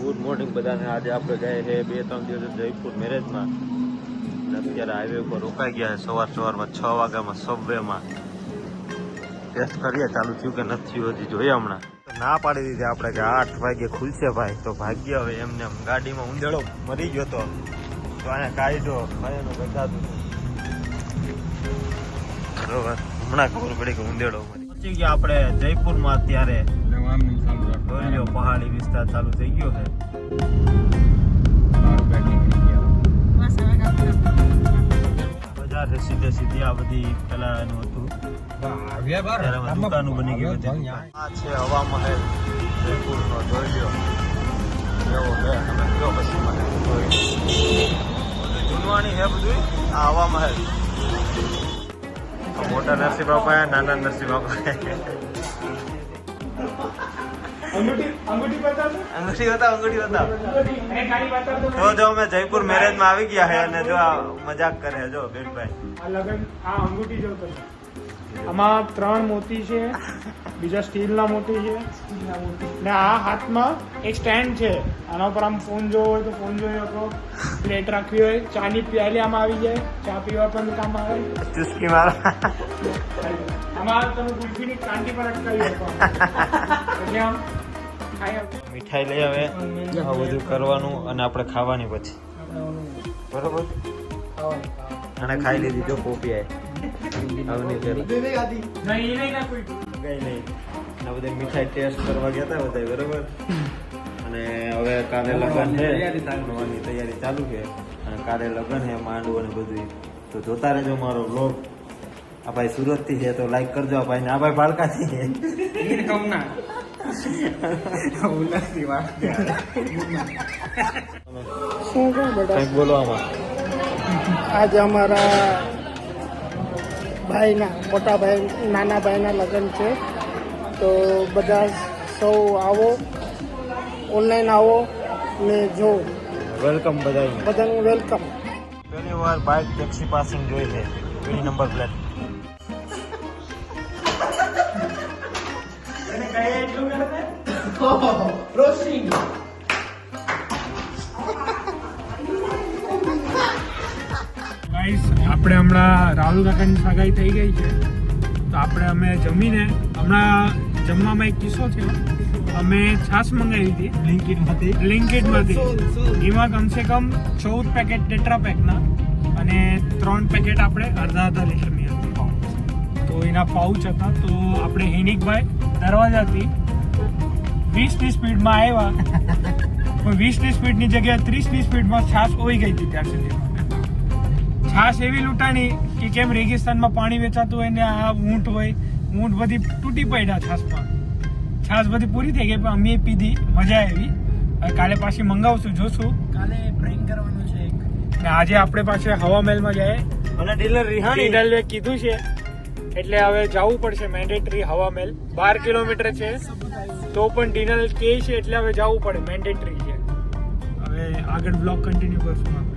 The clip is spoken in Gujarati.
ગુડ મોર્નિંગ બધાને. આજે આપણે ગયા છે 2-3 દિવસ જયપુર મેરેજમાં. અત્યારે હાઈવે ઉપર રોકાઈ ગયા છે સવારમાં 6 વાગ્યામાં સબવેમાં. ટેસ્ટ કરીએ ચાલુ થયું કે નથી થયું, હજી જોઈએ હમણાં. ના પાડી દીધી આપણે કે 8 વાગે ખુલશે ભાઈ. તો ભાગ્ય હવે એમને ગાડીમાં ઊંધેડો મરી ગયો તો આને કાઢ્યો ભાઈ એનું બતાતું બરોબર. હમણાં ખબર પડી કે ઊંધેડો પહોંચી ગયા આપણે જયપુરમાં. અત્યારે પહાડી વિસ્તાર ચાલુ થઈ ગયો છે. બજાર છે સીધે સીધી. આ બધી પેલા એનું હતું દુકાનો બની ગઈ બધી. આ છે હવા મહેલ જયપુરનો. જોઈ લ્યો એવો છે. તમે કયો પછી મને જૂનવાણી છે બધું. આ હવા મહેલ. મોટા નરસિંહ બાપા નાના નરસિંહ બાપા. અંગૂઠી બતાવ. તો જો અમે જયપુર મેરેજ માં આવી ગયા છે અને જો મજાક કરે જો બેનભાઈ. આ લગન આ અંગૂઠી જો તમે આમાં 3 મોતી છે, બીજા સ્ટીલના મોતી છે ને આ હાથમાં એક સ્ટેન્ડ છે. આના ઉપર આમ ફોન જોવો હોય તો ફોન જોઈ શકો, પ્લેટ રાખવી હોય, ચાની પ્યાલી આમાં આવી જાય, ચા પીવા પણ કામ આવે. ચુસ્કી મારા આમાં તમે ગુલ્ફીની કાંટી પર અટકાવી શકો. એટલે આમ મીઠાઈ લઈ આવે આ બધું કરવાનું અને આપણે ખાવાની પછી બરોબર. અને ખાઈ લીધી જો પોપી આવની પેલા મીઠાઈ ટેસ્ટ કરવા ગયા હતા બધા બરોબર. અને હવે કાલે લગ્ન છે, થવાની તૈયારી ચાલુ છે. અને કાલે લગ્ન છે માંડવું અને બધું. તો જોતા રહેજો મારો વ્લોગ. આ ભાઈ સુરત થી છે તો લાઈક કરજો. આ ભાઈ ને આ ભાઈ બાળકાથી છે. બોલો આમાં. આજે અમારા ભાઈના મોટા ભાઈ નાના ભાઈના લગ્ન છે. તો બધા સૌ આવો, ઓનલાઈન આવો ને જો. વેલકમ બધાનું વેલકમ. પહેલી વાર બાઇક ટેક્સી પાસિંગ જોઈ છે. પેલી નંબર પ્લેટ. આપણે હમણાં રાહુલ કાકાની સગાઈ થઈ ગઈ છે. તો અમે જમીને હમણાં જમવામાં એક કિસ્સો થયો. અમે છાશ મંગાવી હતી બ્લિંકિટમાંથી. એમાં કમસે કમ 14 પેકેટ ટેટ્રા પેકના અને 3 પેકેટ આપણે અડધા લીટરની હતી પાઉચ. તો એના પાઉચ હતા. તો આપણે હેનિકભાઈ દરવાજાથી 20ની સ્પીડમાં આવ્યા. પણ 20ની સ્પીડની જગ્યાએ 30ની સ્પીડમાં છાશ ઓઈ ગઈ હતી. ત્યાં સુધી છાશ એવી લૂંટાણી કે કેમ રેગિસ્તાનમાં પાણી વેચાતું હોય ને આ ઊંટ હોય, ઊંટ બધી તૂટી પડ્યા છાશમાં. છાશ બધી પૂરી થઈ ગઈ પણ અમે પીધી, મજા આવી. કાલે પાછી મંગાવશું, જોશું. કાલે પ્રેન્ક કરવાનું છે ને આજે આપણે પાછે હવા મહેલમાં જાય. અને ડીલર રિહાણી કીધું છે એટલે હવે જવું પડશે મેન્ડેટરી. હવા મહેલ 12 કિલોમીટર છે તો પણ ડીનલ કે છે એટલે હવે જવું પડે, મેન્ડેટરી છે. હવે આગળ બ્લોગ કન્ટિન્યુ કરશું આપણે.